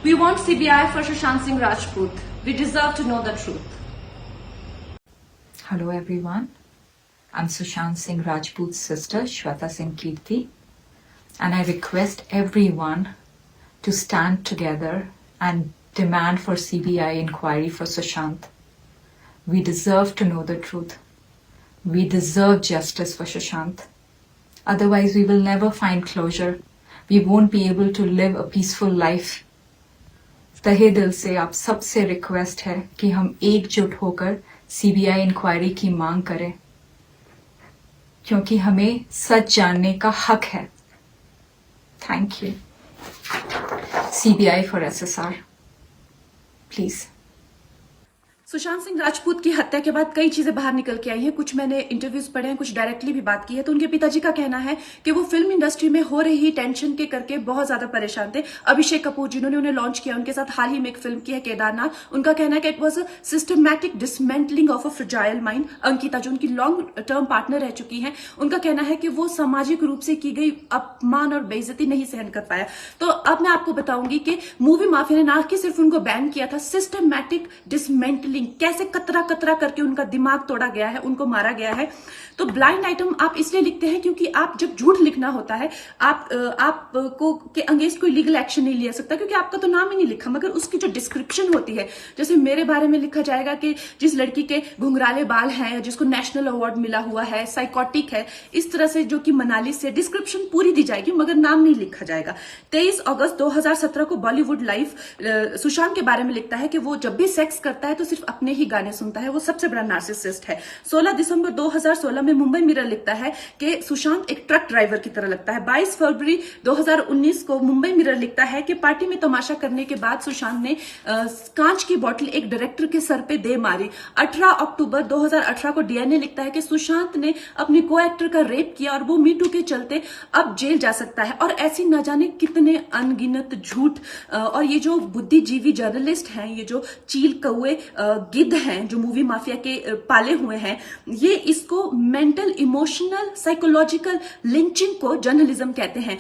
We want CBI for Sushant Singh Rajput. We deserve to know the truth. Hello everyone. I'm Sushant Singh Rajput's sister, Shweta Singh Kirti, and I request everyone to stand together and demand for CBI inquiry for Sushant. We deserve to know the truth. We deserve justice for Sushant. Otherwise, we will never find closure. We won't be able to live a peaceful life. तहे दिल से आप सबसे request है कि हम एकजुट होकर सीबीआई इंक्वायरी की मांग करें, क्योंकि हमें सच जानने का हक है. Thank you. CBI for SSR, please. Sushant Singh Rajput की हत्या के बाद कई चीजें बाहर निकल के आई हैं. कुछ मैंने इंटरव्यूज पढ़े हैं, कुछ डायरेक्टली भी बात की है. तो उनके पिताजी का कहना है कि वो फिल्म इंडस्ट्री में हो रही टेंशन के करके बहुत ज्यादा परेशान थे. अभिषेक कपूर जिन्होंने उन्हें लॉन्च किया, उनके साथ हाल ही में एक फिल्म की है केदारनाथ. उनका कहना है कि it was a systematic dismantling of a fragile mind. Ankita जो उनकी लॉन्ग टर्म पार्टनर रह चुकी है, उनका कहना है कि वो सामाजिक रूप से की गई अपमान और बेइज्जती नहीं सहन कर पाया. तो अब मैं आपको बताऊंगी कि मूवी माफिया ने ना कि सिर्फ उनको बैन किया था, सिस्टमैटिक डिसमेंटलिंग, कैसे कतरा कतरा करके उनका दिमाग तोड़ा गया है, उनको मारा गया है. तो ब्लाइंड आइटम आप इसलिए लिखते हैं क्योंकि आप जब झूठ लिखना होता है, आपको के अगेंस्ट कोई लीगल एक्शन नहीं लिया सकता, क्योंकि आपका तो नाम ही नहीं लिखा, मगर उसकी जो डिस्क्रिप्शन होती है, जैसे मेरे बारे में लिखा जाएगा कि जिस लड़की के घुंघराले बाल हैं, जिसको नेशनल अवार्ड मिला हुआ है, साइकोटिक है, इस तरह से जो कि मनाली से डिस्क्रिप्शन पूरी दी जाएगी, मगर नाम नहीं लिखा जाएगा. 23 अगस्त 2017 को बॉलीवुड लाइव सुशांत के बारे में लिखता है कि वो जब भी सेक्स करता है तो सिर्फ अपने ही गाने सुनता है, वो सबसे बड़ा नार्सिसिस्ट है. 16 दिसंबर 2016 में मुंबई मिरर लिखता है कि सुशांत एक ट्रक ड्राइवर की तरह लगता है. 22 फरवरी 2019 को मुंबई मिरर लिखता है कि पार्टी में तमाशा करने के बाद सुशांत ने कांच की बोतल एक डायरेक्टर के सर पे दे मारी. 18 अक्टूबर 2018 को डीएनए लिखता है कि सुशांत ने अपने को एक्टर का रेप किया और वो मीटू के चलते अब जेल जा सकता है. और ऐसी न जाने कितने अनगिनत झूठ. और ये जो बुद्धिजीवी जर्नलिस्ट हैं, ये जो चील कौए गिद्ध हैं जो मूवी माफिया के पाले हुए हैं, ये इसको मेंटल, इमोशनल, साइकोलॉजिकल लिंचिंग को जर्नलिज्म कहते हैं.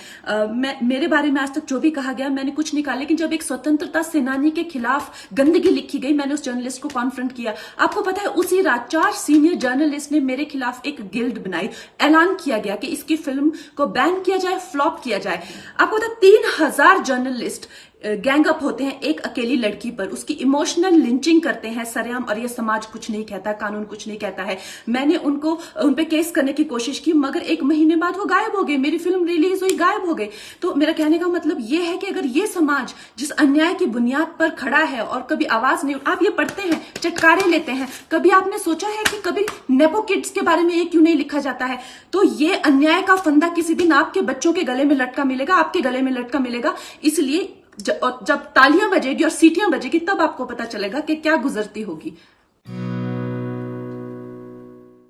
मेरे बारे में आज तक जो भी कहा गया मैंने कुछ नहीं कहा, लेकिन जब एक स्वतंत्रता सेनानी के खिलाफ गंदगी लिखी गई, मैंने उस जर्नलिस्ट को कॉन्फ्रंट किया. आपको पता है उसी रात 4 सीनियर जर्नलिस्ट ने मेरे खिलाफ एक गिल्ड बनाई. ऐलान किया गया कि इसकी फिल्म को बैन किया जाए, फ्लॉप किया जाए. आपको पता है 3000 जर्नलिस्ट गैंग अप होते हैं एक अकेली लड़की पर, उसकी इमोशनल लिंचिंग करते हैं सरेआम, और ये समाज कुछ नहीं कहता, कानून कुछ नहीं कहता है. मैंने उन पे केस करने की कोशिश की, मगर 1 महीने बाद वो गायब हो गए. मेरी फिल्म रिलीज हुई, गायब हो गए. तो मेरा कहने का मतलब ये है कि अगर ये समाज जिस अन्याय की बुनियाद पर खड़ा है और कभी आवाज नहीं, आप ये पढ़ते हैं, चटकारे लेते हैं, कभी आपने सोचा है कि कभी नेपो किड्स के बारे में ये क्यों नहीं लिखा जाता है? तो ये अन्याय का फंदा किसी दिन आपके बच्चों के गले में लटका मिलेगा, आपके गले में लटका मिलेगा. इसलिए जब तालियां बजेगी और सीटियां बजेगी, तब आपको पता चलेगा कि क्या गुजरती होगी.